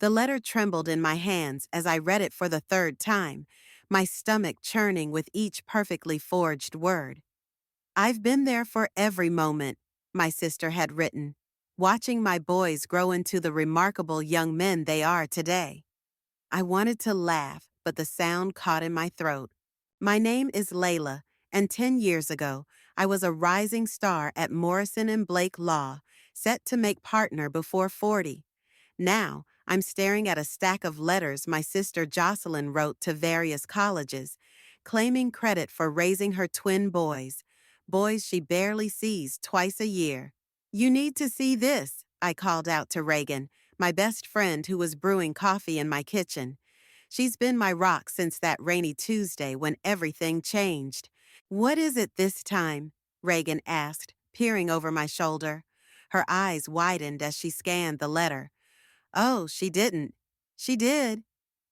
The letter trembled in my hands as I read it for the third time, my stomach churning with each perfectly forged word. "I've been there for every moment," my sister had written, "watching my boys grow into the remarkable young men they are today." I wanted to laugh, but the sound caught in my throat. My name is Layla, and 10 years ago, I was a rising star at Morrison and Blake Law, set to make partner before 40. Now, I'm staring at a stack of letters my sister Jocelyn wrote to various colleges, claiming credit for raising her twin boys, boys she barely sees twice a year. "You need to see this," I called out to Reagan, my best friend who was brewing coffee in my kitchen. She's been my rock since that rainy Tuesday when everything changed. "What is it this time?" Reagan asked, peering over my shoulder. Her eyes widened as she scanned the letter. "Oh, she didn't." "She did."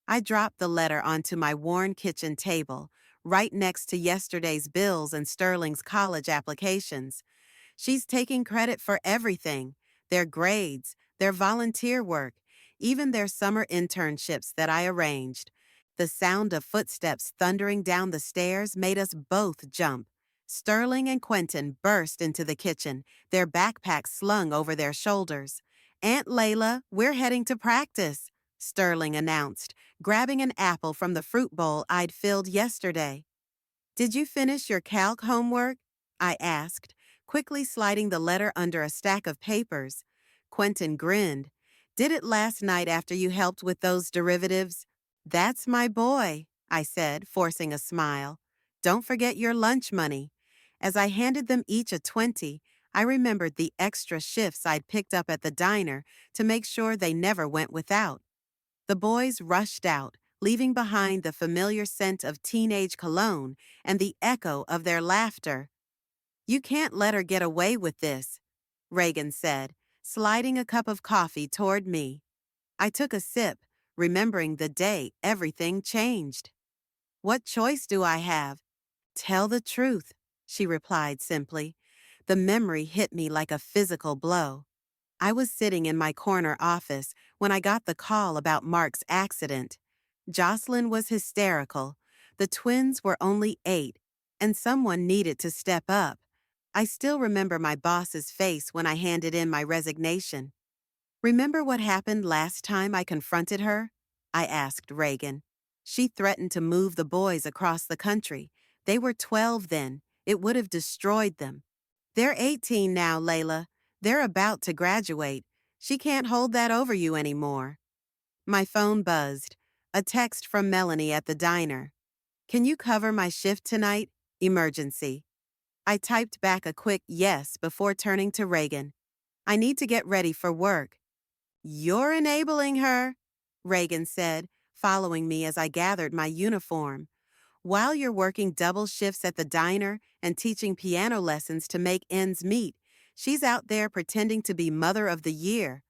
I dropped the letter onto my worn kitchen table, right next to yesterday's bills and Sterling's college applications. "She's taking credit for everything, their grades, their volunteer work, even their summer internships that I arranged." The sound of footsteps thundering down the stairs made us both jump. Sterling and Quentin burst into the kitchen, their backpacks slung over their shoulders. "Aunt Layla, we're heading to practice," Sterling announced, grabbing an apple from the fruit bowl I'd filled yesterday. "Did you finish your calc homework?" I asked, quickly sliding the letter under a stack of papers. Quentin grinned. "Did it last night after you helped with those derivatives?" "That's my boy," I said, forcing a smile. "Don't forget your lunch money." As I handed them each a 20, I remembered the extra shifts I'd picked up at the diner to make sure they never went without. The boys rushed out, leaving behind the familiar scent of teenage cologne and the echo of their laughter. "You can't let her get away with this," Reagan said, sliding a cup of coffee toward me. I took a sip, remembering the day everything changed. "What choice do I have?" "Tell the truth," she replied simply. The memory hit me like a physical blow. I was sitting in my corner office when I got the call about Mark's accident. Jocelyn was hysterical. The twins were only 8, and someone needed to step up. I still remember my boss's face when I handed in my resignation. "Remember what happened last time I confronted her?" I asked Reagan. "She threatened to move the boys across the country. They were 12 then. It would have destroyed them. They're 18 now, Layla. They're about to graduate. She can't hold that over you anymore." My phone buzzed. A text from Melanie at the diner. "Can you cover my shift tonight? Emergency." I typed back a quick yes before turning to Reagan. "I need to get ready for work." "You're enabling her," Reagan said, following me as I gathered my uniform. "While you're working double shifts at the diner and teaching piano lessons to make ends meet, she's out there pretending to be Mother of the Year."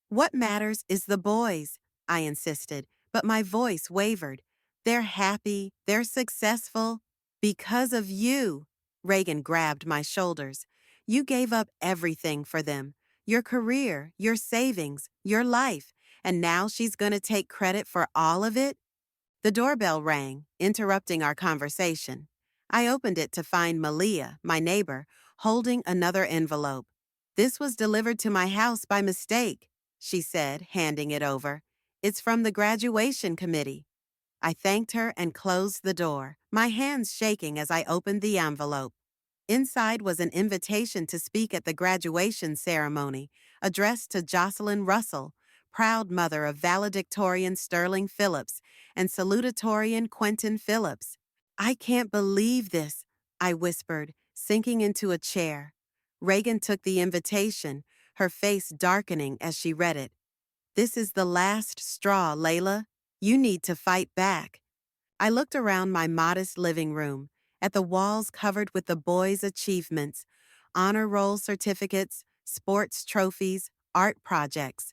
"What matters is the boys," I insisted, but my voice wavered. "They're happy, they're successful. Because of you." Reagan grabbed my shoulders. "You gave up everything for them. Your career, your savings, your life. And now she's gonna take credit for all of it?" The doorbell rang, interrupting our conversation. I opened it to find Malia, my neighbor, holding another envelope. "This was delivered to my house by mistake," she said, handing it over. "It's from the graduation committee." I thanked her and closed the door, my hands shaking as I opened the envelope. Inside was an invitation to speak at the graduation ceremony, addressed to Jocelyn Russell, proud mother of valedictorian Sterling Phillips and salutatorian Quentin Phillips. "I can't believe this," I whispered, sinking into a chair. Reagan took the invitation, her face darkening as she read it. "This is the last straw, Layla. You need to fight back." I looked around my modest living room, at the walls covered with the boys' achievements, honor roll certificates, sports trophies, art projects.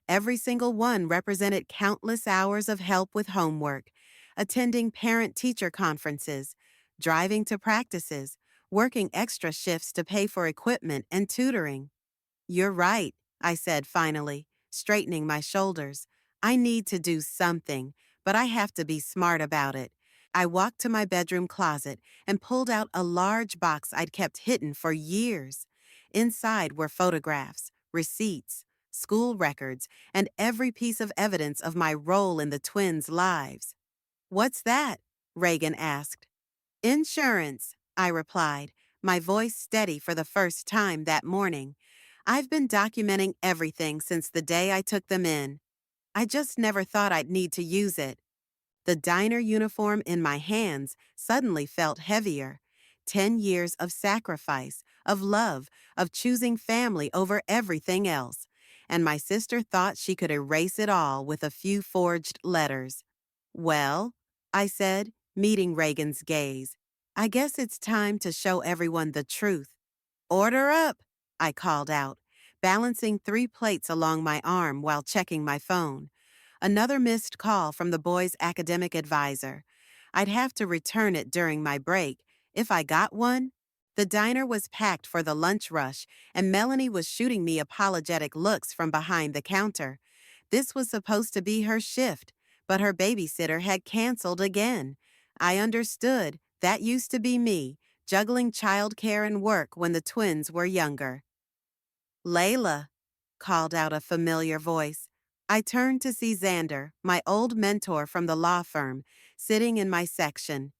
Every single one represented countless hours of help with homework, attending parent-teacher conferences, driving to practices, working extra shifts to pay for equipment and tutoring. "You're right," I said finally, straightening my shoulders. I need to do something, but I have to be smart about it. I walked to my bedroom closet and pulled out a large box I'd kept hidden for years. Inside were photographs, receipts, school records, and every piece of evidence of my role in the twins' lives. "What's that?" Reagan asked. "Insurance," I replied, my voice steady for the first time that morning. "I've been documenting everything since the day I took them in. I just never thought I'd need to use it." The diner uniform in my hands suddenly felt heavier. 10 years of sacrifice, of love, of choosing family over everything else. And my sister thought she could erase it all with a few forged letters. "Well," I said, meeting Reagan's gaze, "I guess it's time to show everyone the truth." "Order up," I called out, balancing 3 plates along my arm while checking my phone. Another missed call from the boys' academic advisor. I'd have to return it during my break, if I got one. The diner was packed for the lunch rush, and Melanie was shooting me apologetic looks from behind the counter. This was supposed to be her shift, but her babysitter had canceled again. I understood. That used to be me, juggling childcare and work when the twins were younger. "Layla," called out a familiar voice. I turned to see Xander, my old mentor from the law firm, sitting in my section.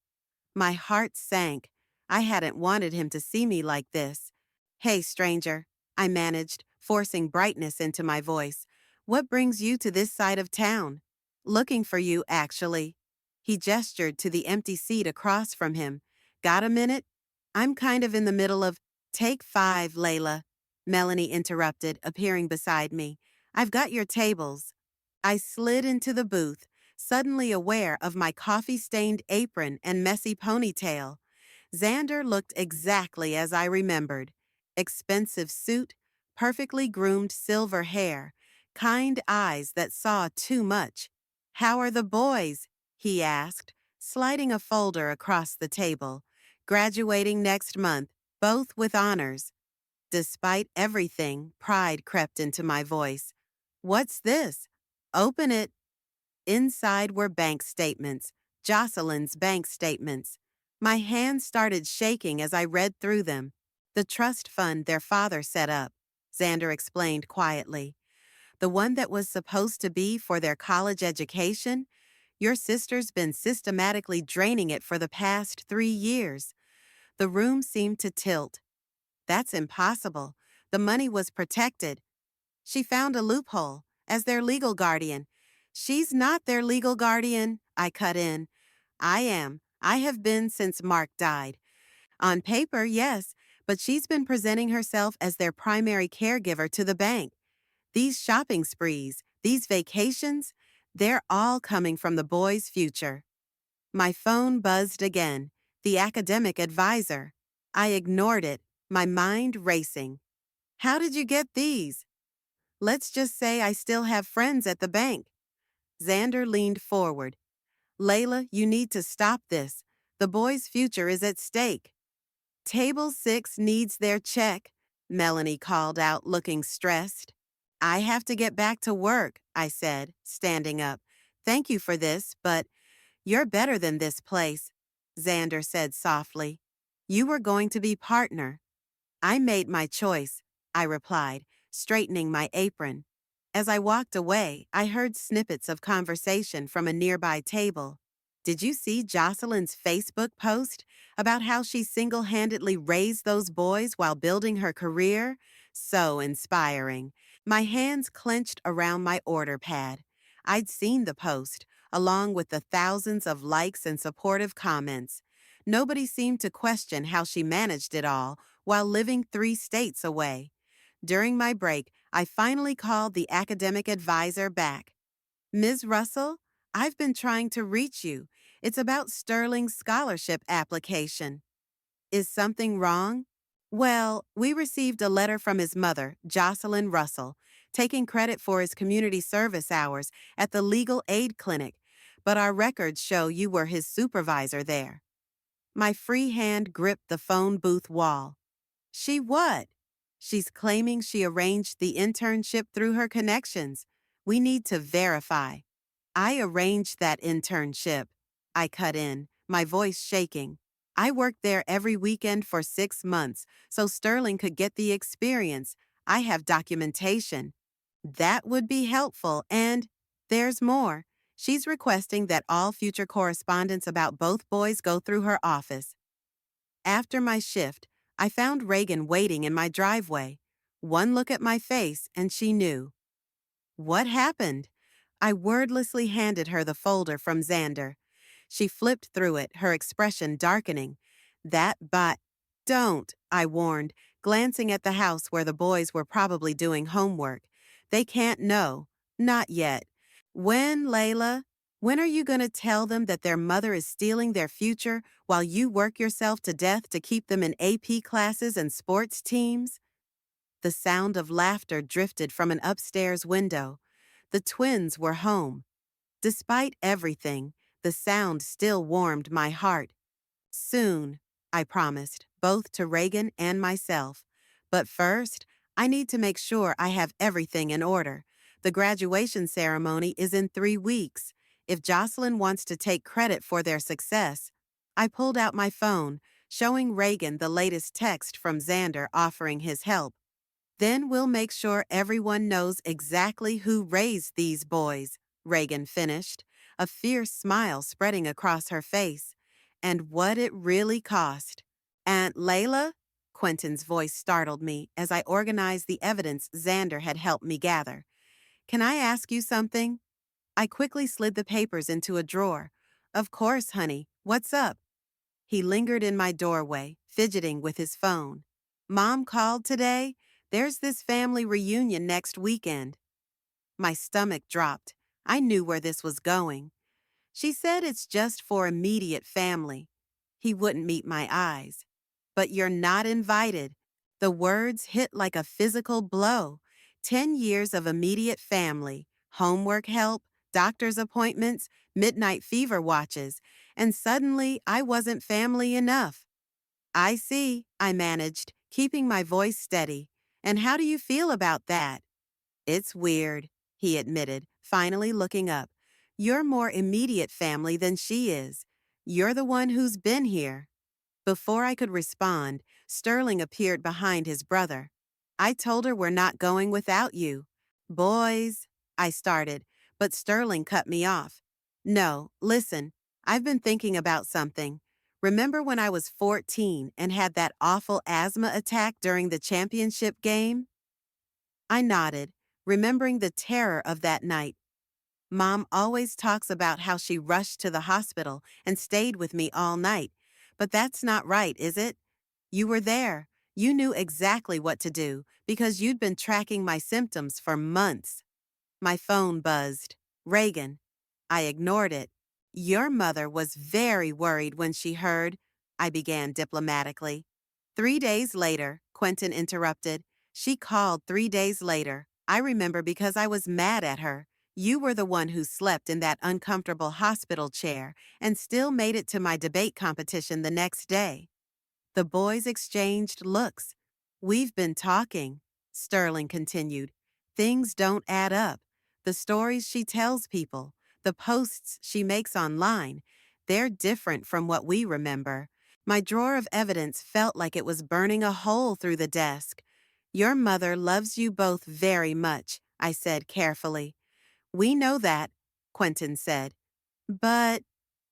My heart sank. I hadn't wanted him to see me like this. "Hey, stranger," I managed, forcing brightness into my voice. "What brings you to this side of town?" "Looking for you, actually." He gestured to the empty seat across from him. "Got a minute?" "I'm kind of in the middle of—" "Take 5, Layla," Melanie interrupted, appearing beside me. "I've got your tables." I slid into the booth, suddenly aware of my coffee-stained apron and messy ponytail. Xander looked exactly as I remembered. Expensive suit, perfectly groomed silver hair, kind eyes that saw too much. "How are the boys?" he asked, sliding a folder across the table. "Graduating next month, both with honors." Despite everything, pride crept into my voice. "What's this?" "Open it." Inside were bank statements, Jocelyn's bank statements. My hands started shaking as I read through them. "The trust fund their father set up," Xander explained quietly. "The one that was supposed to be for their college education? Your sister's been systematically draining it for the past 3 years." The room seemed to tilt. "That's impossible. The money was protected." "She found a loophole, as their legal guardian." "She's not their legal guardian," I cut in. "I am. I have been since Mark died." "On paper, yes, but she's been presenting herself as their primary caregiver to the bank. These shopping sprees, these vacations, they're all coming from the boys' future." My phone buzzed again. The academic advisor. I ignored it, my mind racing. "How did you get these?" "Let's just say I still have friends at the bank." Xander leaned forward. "Layla, you need to stop this. The boys' future is at stake." "Table 6 needs their check," Melanie called out, looking stressed. "I have to get back to work," I said, standing up. "Thank you for this, but—" "You're better than this place," Xander said softly. "You were going to be partner." "I made my choice," I replied, straightening my apron. As I walked away, I heard snippets of conversation from a nearby table. "Did you see Jocelyn's Facebook post about how she single-handedly raised those boys while building her career? So inspiring." My hands clenched around my order pad. I'd seen the post, along with the thousands of likes and supportive comments. Nobody seemed to question how she managed it all while living 3 states away. During my break, I finally called the academic advisor back. "Ms. Russell, I've been trying to reach you. It's about Sterling's scholarship application." "Is something wrong?" "Well, we received a letter from his mother, Jocelyn Russell, taking credit for his community service hours at the legal aid clinic, but our records show you were his supervisor there." My free hand gripped the phone booth wall. "She what?" "She's claiming she arranged the internship through her connections. We need to verify. I arranged that internship. I cut in, my voice shaking. I worked there every weekend for 6 months so Sterling could get the experience. I have documentation. That would be helpful, and there's more. She's requesting that all future correspondence about both boys go through her office. After my shift, I found Reagan waiting in my driveway. One look at my face, and she knew. What happened? I wordlessly handed her the folder from Xander. She flipped through it, her expression darkening. Don't, I warned, glancing at the house where the boys were probably doing homework. They can't know. Not yet. When, Layla? When are you going to tell them that their mother is stealing their future while you work yourself to death to keep them in AP classes and sports teams? The sound of laughter drifted from an upstairs window. The twins were home. Despite everything, the sound still warmed my heart. Soon, I promised, both to Reagan and myself. But first, I need to make sure I have everything in order. The graduation ceremony is in 3 weeks. If Jocelyn wants to take credit for their success, I pulled out my phone, showing Reagan the latest text from Xander offering his help. Then we'll make sure everyone knows exactly who raised these boys, Reagan finished, a fierce smile spreading across her face. And what it really cost. Aunt Layla? Quentin's voice startled me as I organized the evidence Xander had helped me gather. Can I ask you something? I quickly slid the papers into a drawer. Of course, honey. What's up? He lingered in my doorway, fidgeting with his phone. Mom called today? There's this family reunion next weekend. My stomach dropped. I knew where this was going. She said it's just for immediate family. He wouldn't meet my eyes. But you're not invited. The words hit like a physical blow. 10 years of immediate family, homework help, doctor's appointments, midnight fever watches, and suddenly I wasn't family enough. I see, I managed, keeping my voice steady. And how do you feel about that? It's weird, he admitted, finally looking up. You're more immediate family than she is. You're the one who's been here. Before I could respond, Sterling appeared behind his brother. I told her we're not going without you. Boys, I started, but Sterling cut me off. No, listen, I've been thinking about something. Remember when I was 14 and had that awful asthma attack during the championship game? I nodded, remembering the terror of that night. Mom always talks about how she rushed to the hospital and stayed with me all night. But that's not right, is it? You were there. You knew exactly what to do because you'd been tracking my symptoms for months. My phone buzzed. Reagan. I ignored it. Your mother was very worried when she heard, I began diplomatically. 3 days later, Quentin interrupted. She called 3 days later. I remember because I was mad at her. You were the one who slept in that uncomfortable hospital chair and still made it to my debate competition the next day. The boys exchanged looks. We've been talking, Sterling continued. Things don't add up. The stories she tells people, the posts she makes online, they're different from what we remember. My drawer of evidence felt like it was burning a hole through the desk. Your mother loves you both very much, I said carefully. We know that, Quentin said. But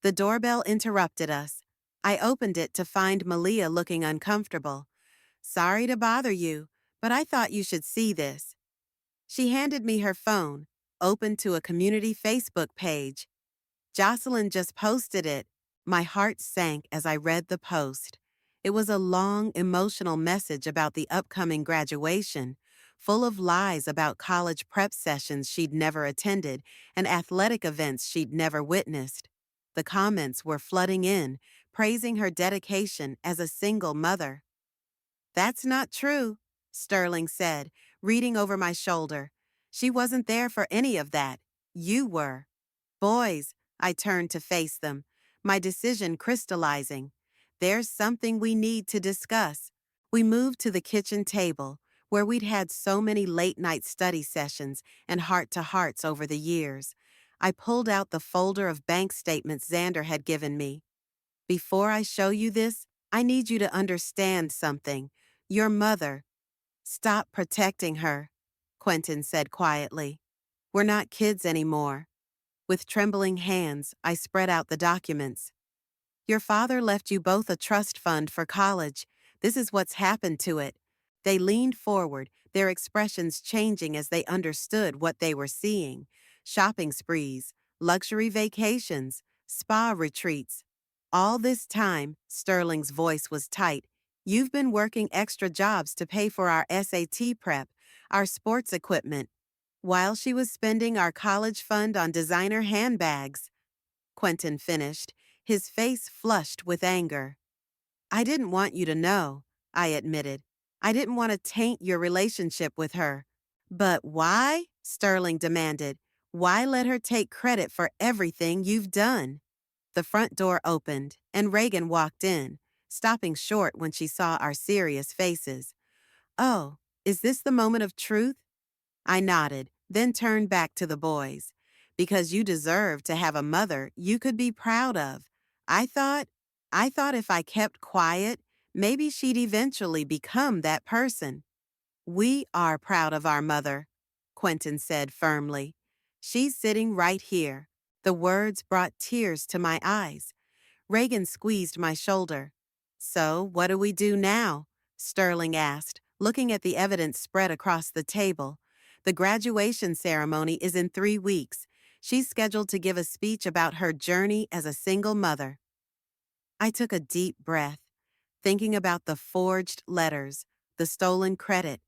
the doorbell interrupted us. I opened it to find Malia looking uncomfortable. Sorry to bother you, but I thought you should see this. She handed me her phone, opened to a community Facebook page. Jocelyn just posted it. My heart sank as I read the post. It was a long, emotional message about the upcoming graduation, full of lies about college prep sessions she'd never attended and athletic events she'd never witnessed. The comments were flooding in, praising her dedication as a single mother. That's not true, Sterling said, reading over my shoulder. She wasn't there for any of that. You were. Boys, I turned to face them, my decision crystallizing. There's something we need to discuss. We moved to the kitchen table, where we'd had so many late-night study sessions and heart-to-hearts over the years. I pulled out the folder of bank statements Xander had given me. Before I show you this, I need you to understand something. Your mother. Stop protecting her, Quentin said quietly. We're not kids anymore. With trembling hands, I spread out the documents. Your father left you both a trust fund for college. This is what's happened to it. They leaned forward, their expressions changing as they understood what they were seeing. Shopping sprees, luxury vacations, spa retreats. All this time, Sterling's voice was tight. You've been working extra jobs to pay for our SAT prep, our sports equipment, while she was spending our college fund on designer handbags. Quentin finished, his face flushed with anger. I didn't want you to know, I admitted. I didn't want to taint your relationship with her. But why? Sterling demanded. Why let her take credit for everything you've done? The front door opened, and Reagan walked in, stopping short when she saw our serious faces. Oh, is this the moment of truth? I nodded, then turned back to the boys. Because you deserve to have a mother you could be proud of. I thought, I thought if I kept quiet, maybe she'd eventually become that person. We are proud of our mother, Quentin said firmly. She's sitting right here. The words brought tears to my eyes. Reagan squeezed my shoulder. So, what do we do now? Sterling asked, looking at the evidence spread across the table. The graduation ceremony is in 3 weeks. She's scheduled to give a speech about her journey as a single mother. I took a deep breath, thinking about the forged letters, the stolen credit,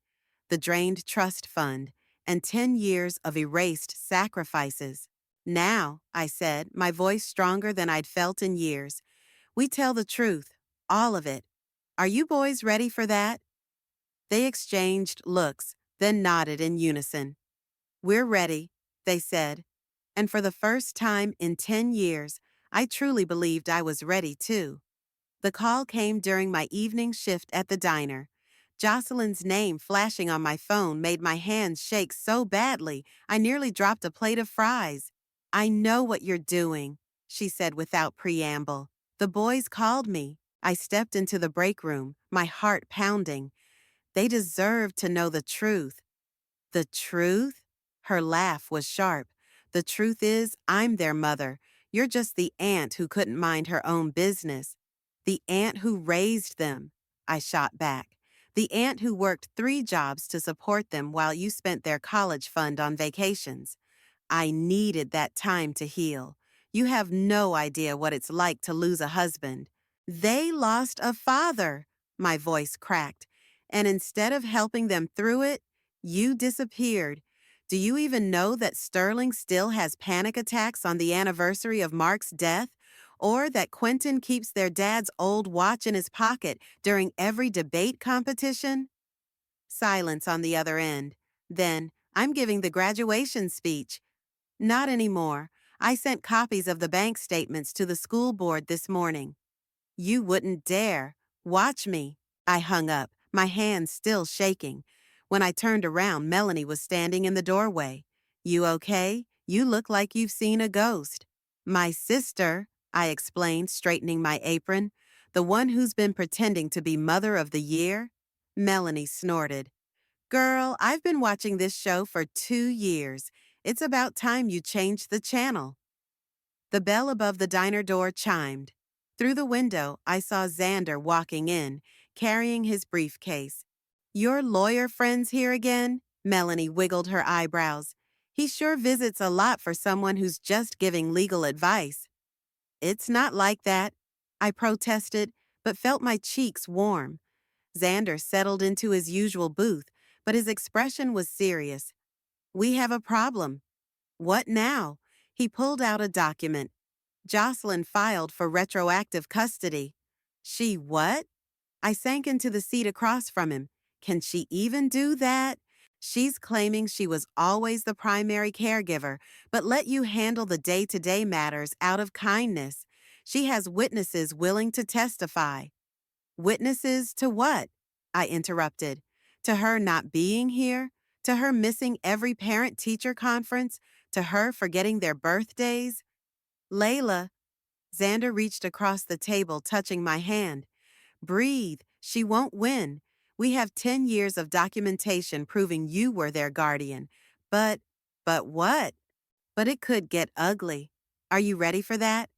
the drained trust fund, and 10 years of erased sacrifices. Now, I said, my voice stronger than I'd felt in years, we tell the truth, all of it. Are you boys ready for that? They exchanged looks, then nodded in unison. We're ready, they said. And for the first time in 10 years, I truly believed I was ready too. The call came during my evening shift at the diner. Jocelyn's name flashing on my phone made my hands shake so badly I nearly dropped a plate of fries. I know what you're doing, she said without preamble. The boys called me. I stepped into the break room, my heart pounding. They deserved to know the truth. The truth? Her laugh was sharp. The truth is, I'm their mother. You're just the aunt who couldn't mind her own business. The aunt who raised them, I shot back. The aunt who worked 3 jobs to support them while you spent their college fund on vacations. I needed that time to heal. You have no idea what it's like to lose a husband. They lost a father, my voice cracked. And instead of helping them through it, you disappeared. Do you even know that Sterling still has panic attacks on the anniversary of Mark's death? Or that Quentin keeps their dad's old watch in his pocket during every debate competition? Silence on the other end. Then, I'm giving the graduation speech. Not anymore. I sent copies of the bank statements to the school board this morning. You wouldn't dare. Watch me. I hung up, my hands still shaking. When I turned around, Melanie was standing in the doorway. You okay? You look like you've seen a ghost. My sister, I explained, straightening my apron. The one who's been pretending to be Mother of the Year? Melanie snorted. Girl, I've been watching this show for 2 years. It's about time you changed the channel. The bell above the diner door chimed. Through the window, I saw Xander walking in, carrying his briefcase. Your lawyer friend's here again? Melanie wiggled her eyebrows. He sure visits a lot for someone who's just giving legal advice. It's not like that, I protested, but felt my cheeks warm. Xander settled into his usual booth, but his expression was serious. We have a problem. What now? He pulled out a document. Jocelyn filed for retroactive custody. She what? I sank into the seat across from him. Can she even do that? She's claiming she was always the primary caregiver, but let you handle the day-to-day matters out of kindness. She has witnesses willing to testify. Witnesses to what? I interrupted. To her not being here, to her missing every parent-teacher conference, to her forgetting their birthdays. Layla, Xander reached across the table, touching my hand. Breathe. She won't win. We have 10 years of documentation proving you were their guardian. But, but what? But it could get ugly. Are you ready for that?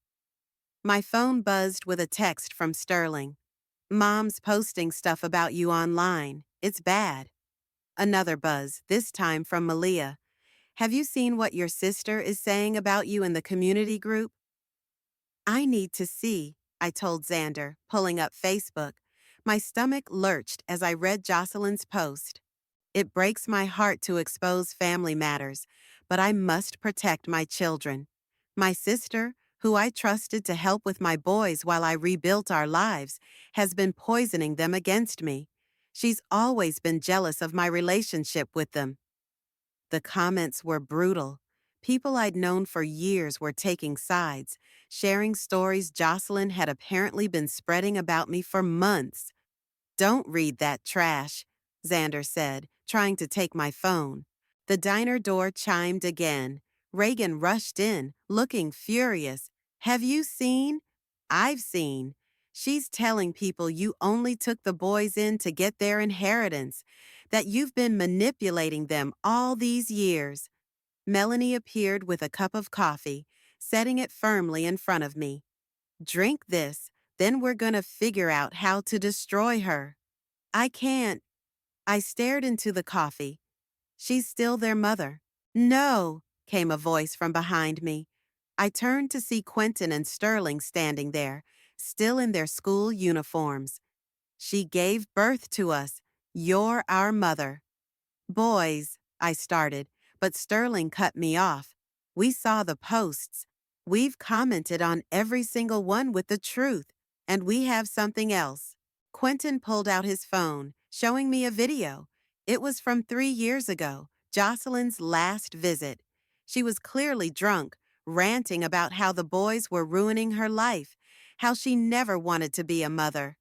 My phone buzzed with a text from Sterling. Mom's posting stuff about you online. It's bad. Another buzz, this time from Malia. Have you seen what your sister is saying about you in the community group? I need to see, I told Xander, pulling up Facebook. My stomach lurched as I read Jocelyn's post. It breaks my heart to expose family matters, but I must protect my children. My sister, who I trusted to help with my boys while I rebuilt our lives, has been poisoning them against me. She's always been jealous of my relationship with them. The comments were brutal. People I'd known for years were taking sides, sharing stories Jocelyn had apparently been spreading about me for months. Don't read that trash, Xander said, trying to take my phone. The diner door chimed again. Reagan rushed in, looking furious. Have you seen? I've seen. She's telling people you only took the boys in to get their inheritance, that you've been manipulating them all these years. Melanie appeared with a cup of coffee, setting it firmly in front of me. Drink this, then we're gonna figure out how to destroy her. I can't. I stared into the coffee. She's still their mother. No, came a voice from behind me. I turned to see Quentin and Sterling standing there, still in their school uniforms. She gave birth to us. You're our mother. Boys, I started, but Sterling cut me off. We saw the posts. We've commented on every single one with the truth, and we have something else. Quentin pulled out his phone, showing me a video. It was from 3 years ago, Jocelyn's last visit. She was clearly drunk, ranting about how the boys were ruining her life, how she never wanted to be a mother.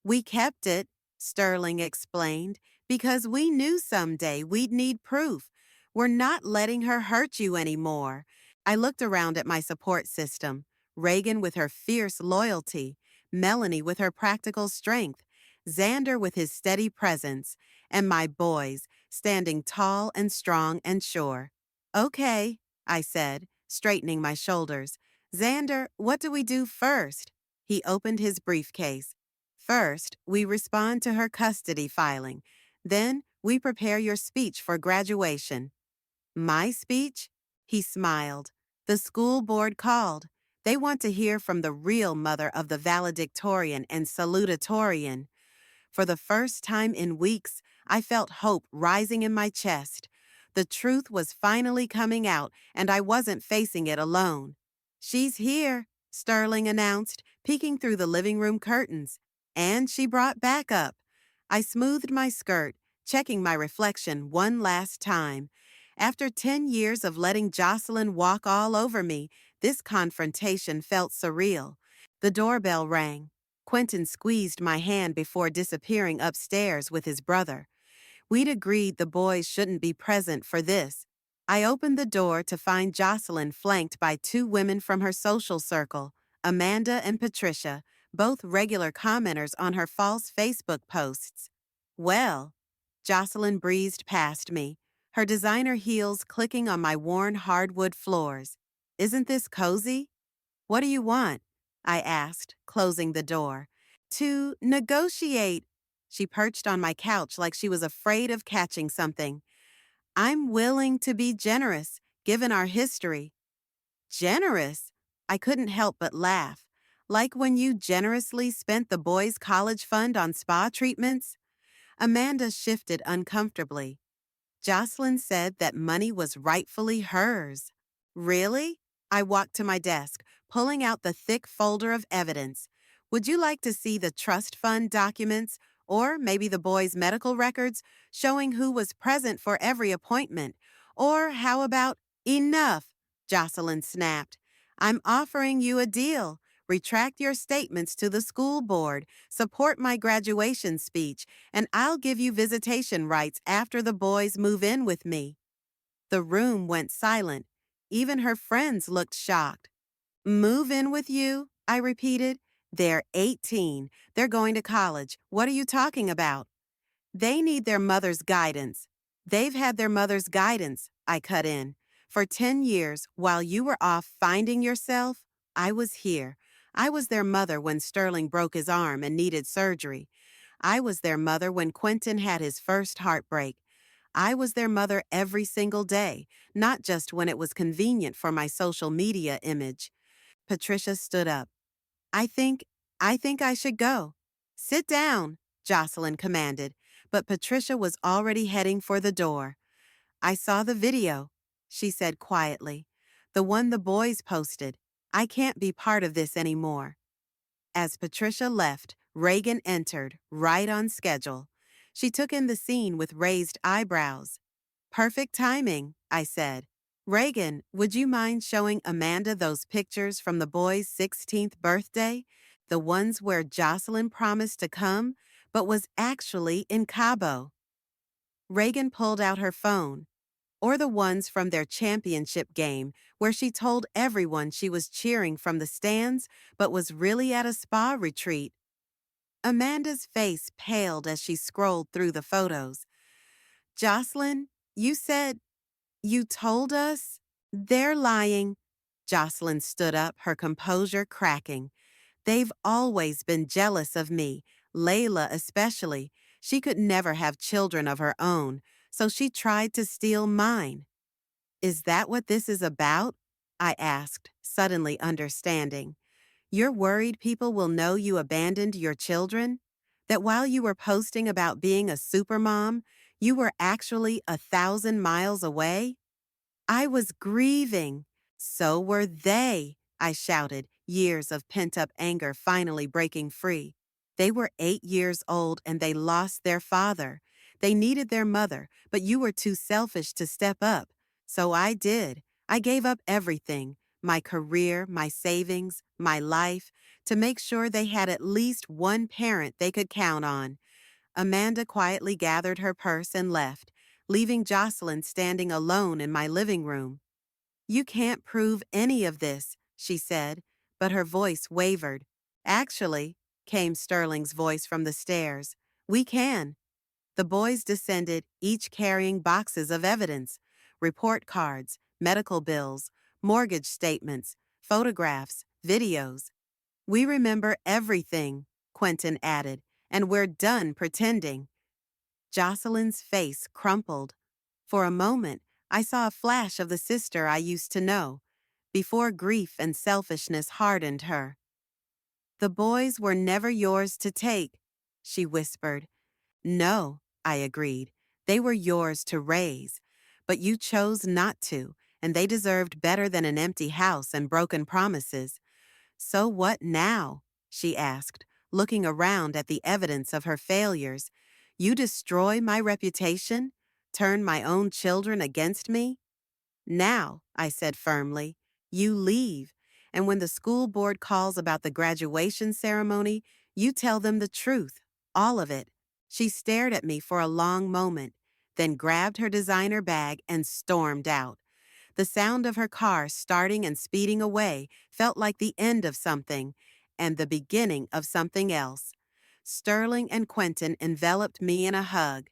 We kept it, Sterling explained, because we knew someday we'd need proof. We're not letting her hurt you anymore. I looked around at my support system. Reagan with her fierce loyalty, Melanie with her practical strength, Xander with his steady presence, and my boys standing tall and strong and sure. Okay, I said, straightening my shoulders. Xander, what do we do first? He opened his briefcase. First, we respond to her custody filing. Then, we prepare your speech for graduation. My speech? He smiled. The school board called. They want to hear from the real mother of the valedictorian and salutatorian. For the first time in weeks, I felt hope rising in my chest. The truth was finally coming out, and I wasn't facing it alone. She's here, Sterling announced, peeking through the living room curtains. And she brought backup. I smoothed my skirt, checking my reflection one last time. After 10 years of letting Jocelyn walk all over me, this confrontation felt surreal. The doorbell rang. Quentin squeezed my hand before disappearing upstairs with his brother. We'd agreed the boys shouldn't be present for this. I opened the door to find Jocelyn flanked by two women from her social circle, Amanda and Patricia, both regular commenters on her false Facebook posts. Well, Jocelyn breezed past me, her designer heels clicking on my worn hardwood floors. Isn't this cozy? What do you want? I asked, closing the door. To negotiate. She perched on my couch like she was afraid of catching something. I'm willing to be generous, given our history. Generous? I couldn't help but laugh. Like when you generously spent the boys' college fund on spa treatments? Amanda shifted uncomfortably. Jocelyn said that money was rightfully hers. Really? I walked to my desk, pulling out the thick folder of evidence. Would you like to see the trust fund documents, or maybe the boys' medical records, showing who was present for every appointment? Or how about enough? Jocelyn snapped. I'm offering you a deal. Retract your statements to the school board, support my graduation speech, and I'll give you visitation rights after the boys move in with me. The room went silent. Even her friends looked shocked. Move in with you? I repeated. They're 18. They're going to college. What are you talking about? They need their mother's guidance. They've had their mother's guidance, I cut in. For 10 years, while you were off finding yourself, I was here. I was their mother when Sterling broke his arm and needed surgery. I was their mother when Quentin had his first heartbreak. I was their mother every single day, not just when it was convenient for my social media image. Patricia stood up. I think, I think I should go. Sit down, Jocelyn commanded, but Patricia was already heading for the door. I saw the video, she said quietly. The one the boys posted. I can't be part of this anymore. As Patricia left, Reagan entered, right on schedule. She took in the scene with raised eyebrows. Perfect timing, I said. Reagan, would you mind showing Amanda those pictures from the boy's 16th birthday? The ones where Jocelyn promised to come, but was actually in Cabo. Reagan pulled out her phone. Or the ones from their championship game, where she told everyone she was cheering from the stands, but was really at a spa retreat. Amanda's face paled as she scrolled through the photos. Jocelyn, you said you told us? They're lying. Jocelyn stood up, her composure cracking. They've always been jealous of me, Layla especially. She could never have children of her own, so she tried to steal mine. Is that what this is about? I asked, suddenly understanding. You're worried people will know you abandoned your children? That while you were posting about being a supermom, you were actually 1,000 miles away? I was grieving. So were they, I shouted, years of pent-up anger finally breaking free. They were 8 years old and they lost their father. They needed their mother, but you were too selfish to step up. So I did. I gave up everything, my career, my savings, my life, to make sure they had at least one parent they could count on. Amanda quietly gathered her purse and left, leaving Jocelyn standing alone in my living room. You can't prove any of this, she said, but her voice wavered. Actually, came Sterling's voice from the stairs, we can. The boys descended, each carrying boxes of evidence, report cards, medical bills, mortgage statements, photographs, videos. We remember everything, Quentin added, and we're done pretending. Jocelyn's face crumpled. For a moment, I saw a flash of the sister I used to know, before grief and selfishness hardened her. The boys were never yours to take, she whispered. No, I agreed. They were yours to raise. But you chose not to, and they deserved better than an empty house and broken promises. So what now? She asked, looking around at the evidence of her failures. You destroy my reputation? Turn my own children against me? Now, I said firmly, you leave. And when the school board calls about the graduation ceremony, you tell them the truth, all of it. She stared at me for a long moment, then grabbed her designer bag and stormed out. The sound of her car starting and speeding away felt like the end of something, and the beginning of something else. Sterling and Quentin enveloped me in a hug.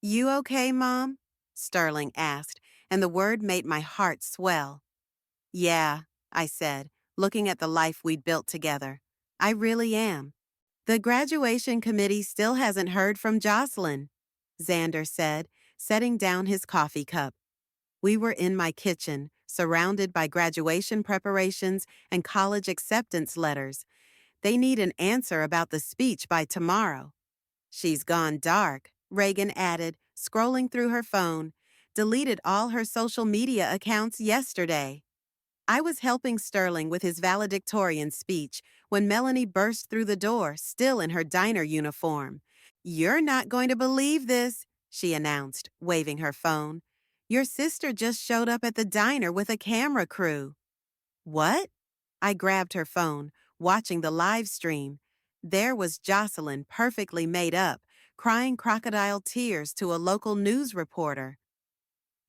You okay, Mom? Sterling asked, and the word made my heart swell. Yeah, I said, looking at the life we'd built together. I really am. The graduation committee still hasn't heard from Jocelyn, Xander said, setting down his coffee cup. We were in my kitchen, surrounded by graduation preparations and college acceptance letters. They need an answer about the speech by tomorrow. She's gone dark, Reagan added, scrolling through her phone. Deleted all her social media accounts yesterday. I was helping Sterling with his valedictorian speech when Melanie burst through the door, still in her diner uniform. You're not going to believe this, she announced, waving her phone. Your sister just showed up at the diner with a camera crew. What? I grabbed her phone. watching the live stream. There was Jocelyn, perfectly made up, crying crocodile tears to a local news reporter.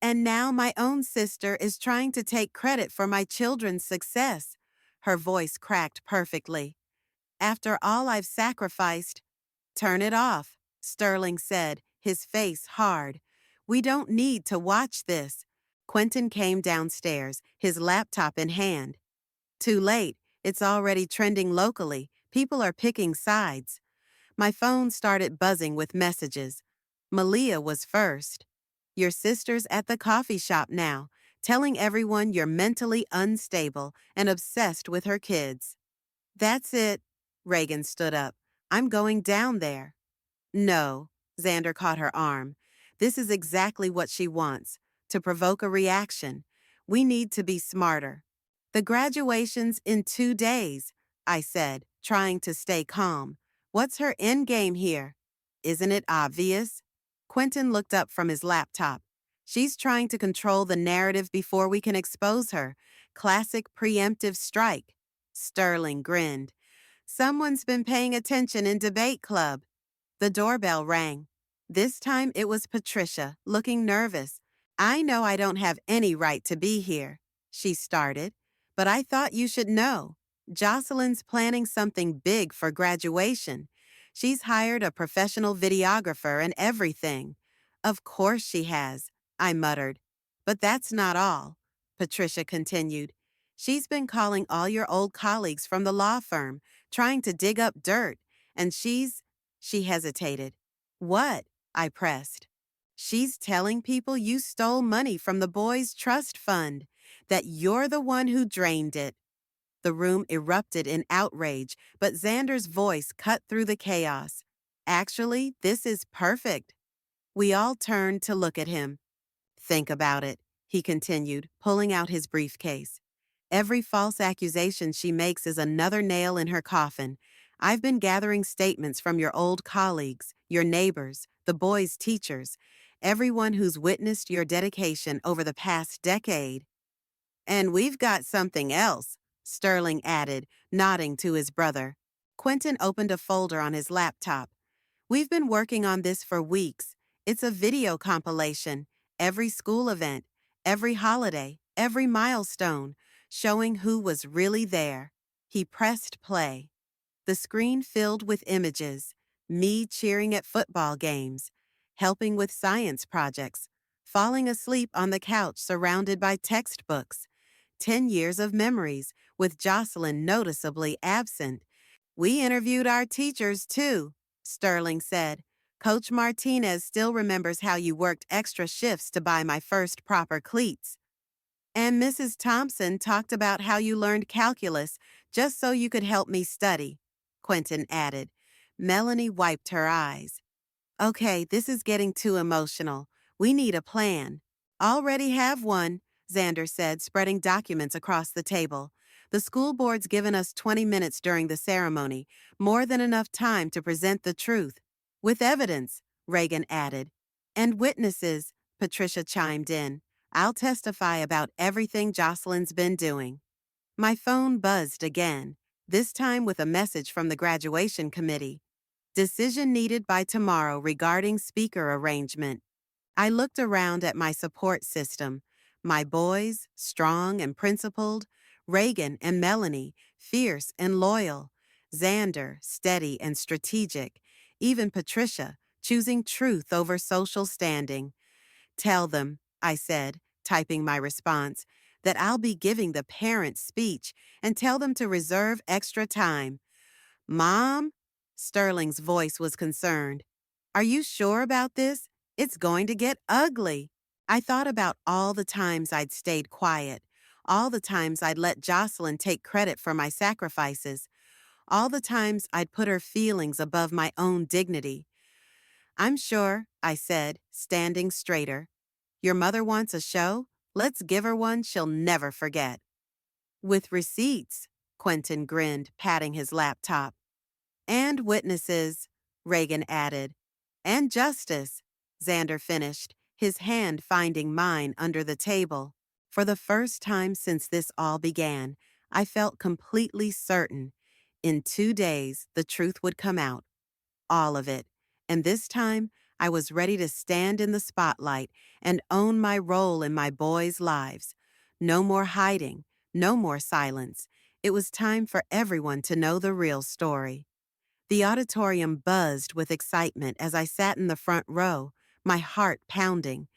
And now my own sister is trying to take credit for my children's success. Her voice cracked perfectly. After all I've sacrificed, turn it off, Sterling said, his face hard. We don't need to watch this. Quentin came downstairs, his laptop in hand. Too late, it's already trending locally. People are picking sides. My phone started buzzing with messages. Malia was first. Your sister's at the coffee shop now, telling everyone you're mentally unstable and obsessed with her kids. That's it. Reagan stood up. I'm going down there. No, Xander caught her arm. This is exactly what she wants, to provoke a reaction. We need to be smarter. The graduation's in 2 days, I said, trying to stay calm. What's her end game here? Isn't it obvious? Quentin looked up from his laptop. She's trying to control the narrative before we can expose her. Classic preemptive strike. Sterling grinned. Someone's been paying attention in debate club. The doorbell rang. This time it was Patricia, looking nervous. I know I don't have any right to be here, she started, but I thought you should know. Jocelyn's planning something big for graduation. She's hired a professional videographer and everything. Of course she has, I muttered. But that's not all, Patricia continued. She's been calling all your old colleagues from the law firm, trying to dig up dirt, and she hesitated. What? I pressed. She's telling people you stole money from the boys' trust fund, that you're the one who drained it. The room erupted in outrage, but Xander's voice cut through the chaos. Actually, this is perfect. We all turned to look at him. Think about it, he continued, pulling out his briefcase. Every false accusation she makes is another nail in her coffin. I've been gathering statements from your old colleagues, your neighbors, the boys' teachers, everyone who's witnessed your dedication over the past decade. And we've got something else, Sterling added, nodding to his brother. Quentin opened a folder on his laptop. We've been working on this for weeks. It's a video compilation, every school event, every holiday, every milestone, showing who was really there. He pressed play. The screen filled with images, me cheering at football games, helping with science projects, falling asleep on the couch surrounded by textbooks, 10 years of memories, with Jocelyn noticeably absent. We interviewed our teachers, too, Sterling said. Coach Martinez still remembers how you worked extra shifts to buy my first proper cleats. And Mrs. Thompson talked about how you learned calculus just so you could help me study, Quentin added. Melanie wiped her eyes. Okay, this is getting too emotional. We need a plan. Already have one, Xander said, spreading documents across the table. The school board's given us 20 minutes during the ceremony, more than enough time to present the truth. With evidence, Reagan added. And witnesses, Patricia chimed in. I'll testify about everything Jocelyn's been doing. My phone buzzed again, this time with a message from the graduation committee. Decision needed by tomorrow regarding speaker arrangement. I looked around at my support system. My boys, strong and principled. Reagan and Melanie, fierce and loyal. Xander, steady and strategic. Even Patricia, choosing truth over social standing. Tell them, I said, typing my response, that I'll be giving the parents' speech and tell them to reserve extra time. Mom? Sterling's voice was concerned. Are you sure about this? It's going to get ugly. I thought about all the times I'd stayed quiet, all the times I'd let Jocelyn take credit for my sacrifices, all the times I'd put her feelings above my own dignity. I'm sure, I said, standing straighter. Your mother wants a show? Let's give her one she'll never forget. With receipts, Quentin grinned, patting his laptop. And witnesses, Reagan added. And justice, Xander finished, his hand finding mine under the table. For the first time since this all began, I felt completely certain. In 2 days, the truth would come out, all of it. And this time, I was ready to stand in the spotlight and own my role in my boys' lives. No more hiding, no more silence. It was time for everyone to know the real story. The auditorium buzzed with excitement as I sat in the front row, my heart pounding.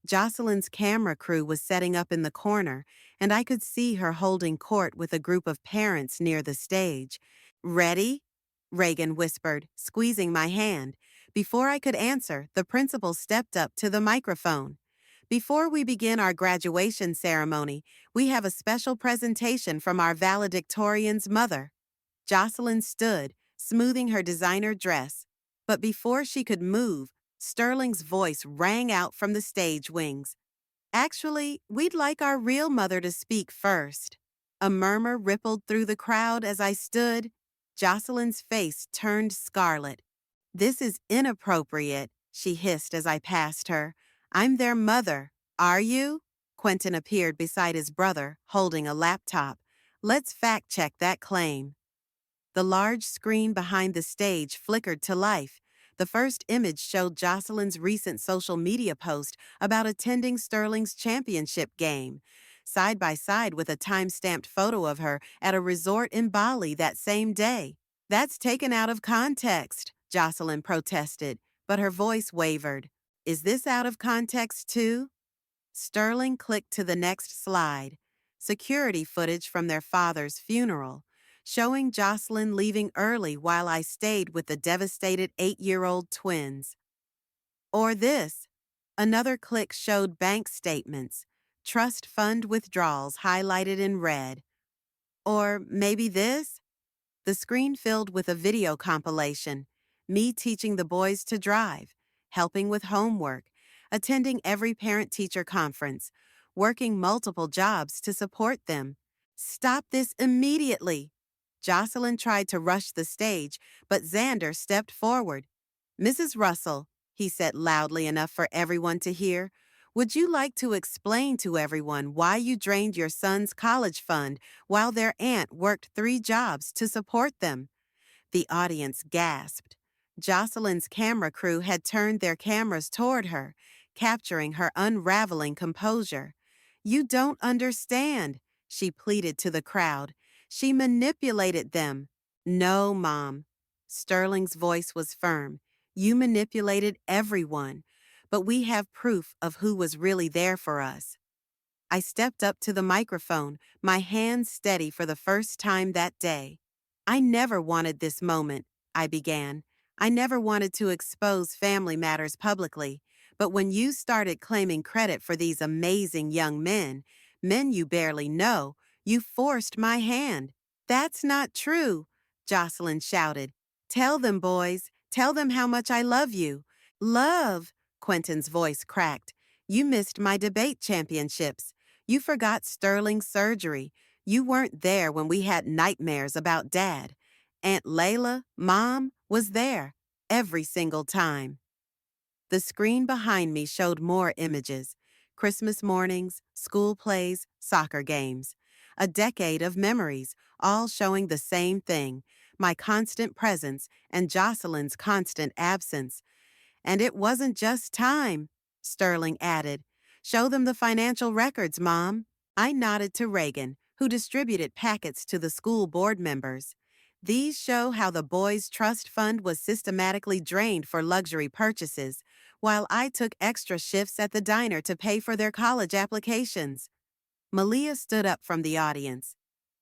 Jocelyn's camera crew was setting up in the corner, and I could see her holding court with a group of parents near the stage. Ready? Reagan whispered, squeezing my hand. Before I could answer, the principal stepped up to the microphone. Before we begin our graduation ceremony, we have a special presentation from our valedictorian's mother. Jocelyn stood, smoothing her designer dress. But before she could move, Sterling's voice rang out from the stage wings. Actually, we'd like our real mother to speak first. A murmur rippled through the crowd as I stood. Jocelyn's face turned scarlet. This is inappropriate, she hissed as I passed her. I'm their mother. Are you? Quentin appeared beside his brother, holding a laptop. Let's fact-check that claim. The large screen behind the stage flickered to life. The first image showed Jocelyn's recent social media post about attending Sterling's championship game, side by side with a time-stamped photo of her at a resort in Bali that same day. That's taken out of context, Jocelyn protested, but her voice wavered. Is this out of context too? Sterling clicked to the next slide, security footage from their father's funeral, showing Jocelyn leaving early while I stayed with the devastated 8-year-old twins. Or this. Another click showed bank statements, trust fund withdrawals highlighted in red. Or maybe this? The screen filled with a video compilation, me teaching the boys to drive, helping with homework, attending every parent-teacher conference, working multiple jobs to support them. Stop this immediately! Jocelyn tried to rush the stage, but Xander stepped forward. Mrs. Russell, he said loudly enough for everyone to hear, would you like to explain to everyone why you drained your son's college fund while their aunt worked 3 jobs to support them? The audience gasped. Jocelyn's camera crew had turned their cameras toward her, capturing her unraveling composure. You don't understand, she pleaded to the crowd. She manipulated them. No, Mom. Sterling's voice was firm. You manipulated everyone, but we have proof of who was really there for us. I stepped up to the microphone, my hands steady for the first time that day. I never wanted this moment, I began. I never wanted to expose family matters publicly, but when you started claiming credit for these amazing young men, men you barely know, you forced my hand. That's not true, Jocelyn shouted. Tell them, boys. Tell them how much I love you. Love, Quentin's voice cracked. You missed my debate championships. You forgot Sterling's surgery. You weren't there when we had nightmares about Dad. Aunt Layla, Mom, was there, every single time. The screen behind me showed more images. Christmas mornings, school plays, soccer games. A decade of memories, all showing the same thing, my constant presence and Jocelyn's constant absence. And it wasn't just time, Sterling added. Show them the financial records, Mom. I nodded to Reagan, who distributed packets to the school board members. These show how the boys' trust fund was systematically drained for luxury purchases, while I took extra shifts at the diner to pay for their college applications. Malia stood up from the audience.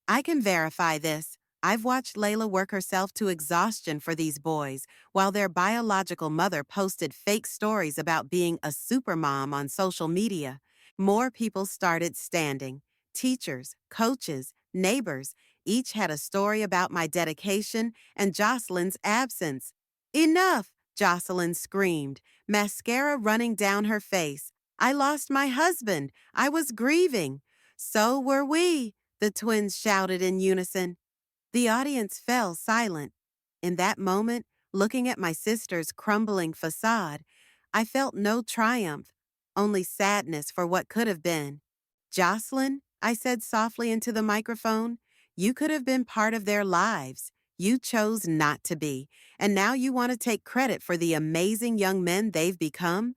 I can verify this. I've watched Layla work herself to exhaustion for these boys, while their biological mother posted fake stories about being a supermom on social media. More people started standing. Teachers, coaches, neighbors, each had a story about my dedication and Jocelyn's absence. Enough, Jocelyn screamed, mascara running down her face. I lost my husband. I was grieving. So were we, the twins shouted in unison. The audience fell silent. In that moment, looking at my sister's crumbling facade, I felt no triumph, only sadness for what could have been. Jocelyn, I said softly into the microphone, you could have been part of their lives. You chose not to be, and now you want to take credit for the amazing young men they've become?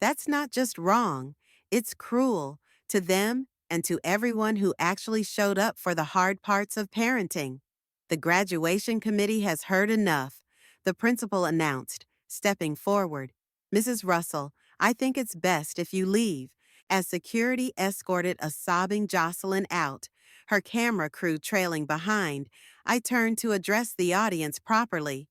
That's not just wrong, it's cruel to them and to everyone who actually showed up for the hard parts of parenting. The graduation committee has heard enough, the principal announced, stepping forward. Mrs. Russell, I think it's best if you leave. As security escorted a sobbing Jocelyn out, her camera crew trailing behind, I turned to address the audience properly.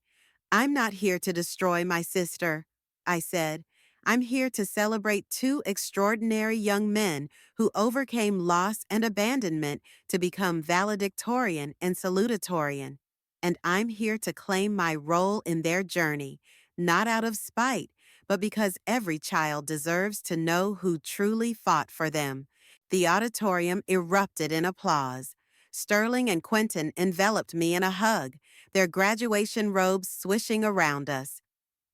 I'm not here to destroy my sister, I said. I'm here to celebrate two extraordinary young men who overcame loss and abandonment to become valedictorian and salutatorian. And I'm here to claim my role in their journey, not out of spite, but because every child deserves to know who truly fought for them. The auditorium erupted in applause. Sterling and Quentin enveloped me in a hug, their graduation robes swishing around us.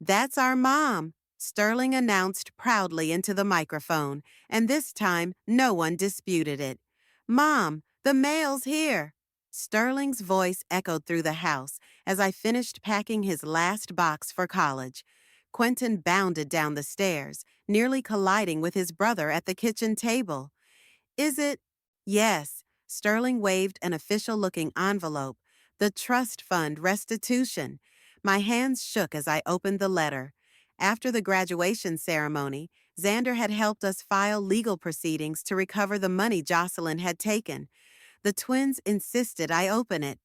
That's our mom, Sterling announced proudly into the microphone, and this time no one disputed it. Mom, the mail's here. Sterling's voice echoed through the house as I finished packing his last box for college. Quentin bounded down the stairs, nearly colliding with his brother at the kitchen table. Is it? Yes. Sterling waved an official-looking envelope. The trust fund restitution. My hands shook as I opened the letter. After the graduation ceremony, Xander had helped us file legal proceedings to recover the money Jocelyn had taken. The twins insisted I open it.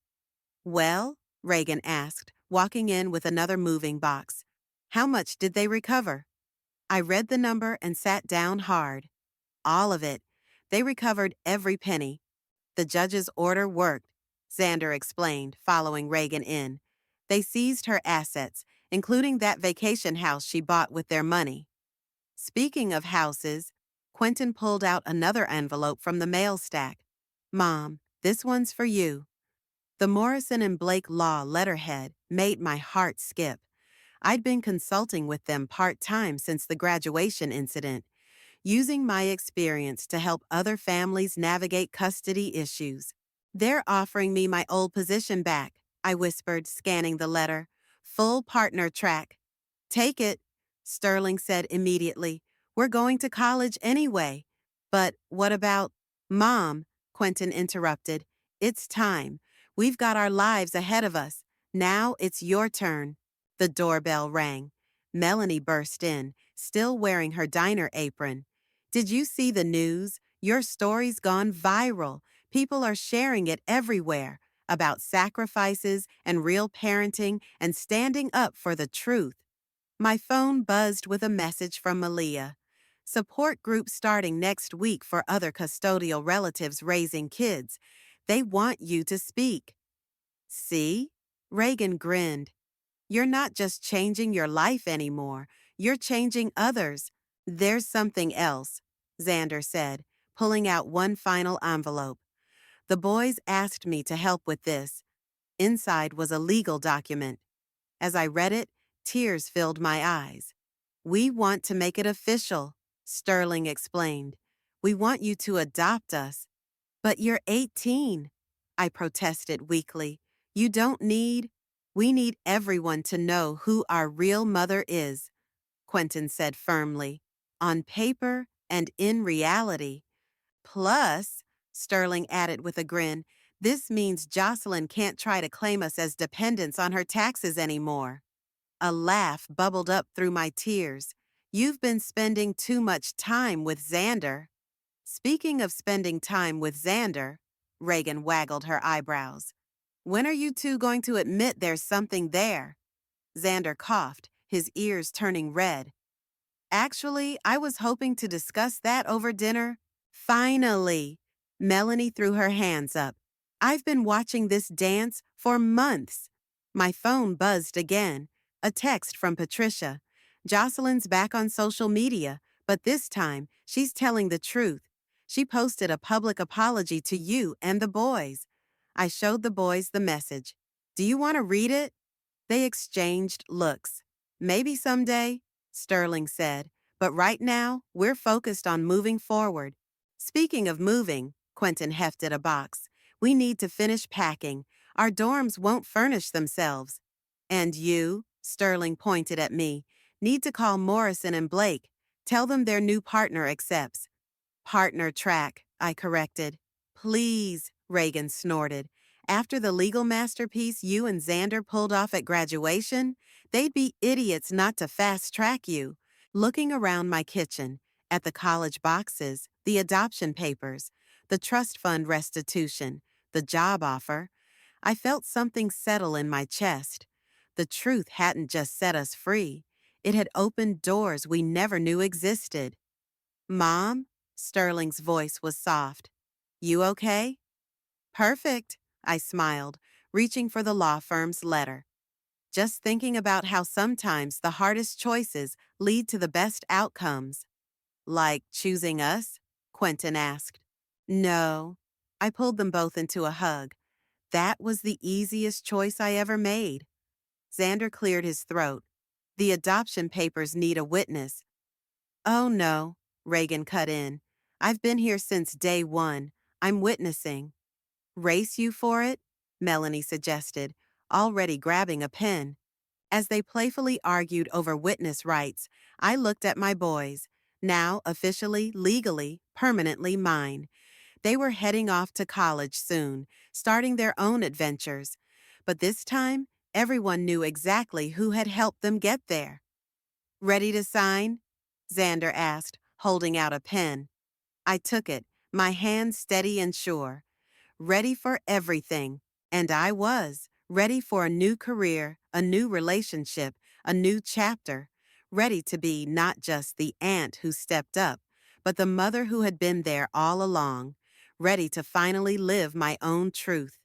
Well? Reagan asked, walking in with another moving box. How much did they recover? I read the number and sat down hard. All of it. They recovered every penny. The judge's order worked, Xander explained, following Reagan in. They seized her assets, including that vacation house she bought with their money. Speaking of houses, Quentin pulled out another envelope from the mail stack. Mom, this one's for you. The Morrison and Blake Law letterhead made my heart skip. I'd been consulting with them part-time since the graduation incident, using my experience to help other families navigate custody issues. They're offering me my old position back, I whispered, scanning the letter. Full partner track. Take it, Sterling said immediately. We're going to college anyway. But what about... Mom, Quentin interrupted. It's time. We've got our lives ahead of us. Now it's your turn. The doorbell rang. Melanie burst in, still wearing her diner apron. Did you see the news? Your story's gone viral. People are sharing it everywhere about sacrifices and real parenting and standing up for the truth. My phone buzzed with a message from Malia. Support group starting next week for other custodial relatives raising kids. They want you to speak. See? Reagan grinned. You're not just changing your life anymore. You're changing others. There's something else, Xander said, pulling out one final envelope. The boys asked me to help with this. Inside was a legal document. As I read it, tears filled my eyes. We want to make it official, Sterling explained. We want you to adopt us. But you're 18, I protested weakly. You don't need... We need everyone to know who our real mother is, Quentin said firmly. On paper and in reality. Plus, Sterling added with a grin, this means Jocelyn can't try to claim us as dependents on her taxes anymore. A laugh bubbled up through my tears. You've been spending too much time with Xander. Speaking of spending time with Xander, Reagan waggled her eyebrows. When are you two going to admit there's something there? Xander coughed, his ears turning red. Actually, I was hoping to discuss that over dinner. Finally! Melanie threw her hands up. I've been watching this dance for months. My phone buzzed again. A text from Patricia. Jocelyn's back on social media, but this time she's telling the truth. She posted a public apology to you and the boys. I showed the boys the message. Do you want to read it? They exchanged looks. Maybe someday, Sterling said, but right now we're focused on moving forward. Speaking of moving, Quentin hefted a box. We need to finish packing. Our dorms won't furnish themselves. And you, Sterling pointed at me, need to call Morrison and Blake. Tell them their new partner accepts. Partner track, I corrected. Please, Reagan snorted. After the legal masterpiece you and Xander pulled off at graduation, they'd be idiots not to fast track you. Looking around my kitchen, at the college boxes, the adoption papers, the trust fund restitution, the job offer, I felt something settle in my chest. The truth hadn't just set us free. It had opened doors we never knew existed. Mom? Sterling's voice was soft. You okay? Perfect, I smiled, reaching for the law firm's letter. Just thinking about how sometimes the hardest choices lead to the best outcomes. Like choosing us? Quentin asked. No. I pulled them both into a hug. That was the easiest choice I ever made. Xander cleared his throat. The adoption papers need a witness. Oh no, Reagan cut in. I've been here since day one. I'm witnessing. Race you for it? Melanie suggested, already grabbing a pen. As they playfully argued over witness rights, I looked at my boys, now officially, legally, permanently mine. They were heading off to college soon, starting their own adventures. But this time, everyone knew exactly who had helped them get there. Ready to sign? Xander asked, holding out a pen. I took it, my hand steady and sure. Ready for everything. And I was. Ready for a new career, a new relationship, a new chapter. Ready to be not just the aunt who stepped up, but the mother who had been there all along. Ready to finally live my own truth.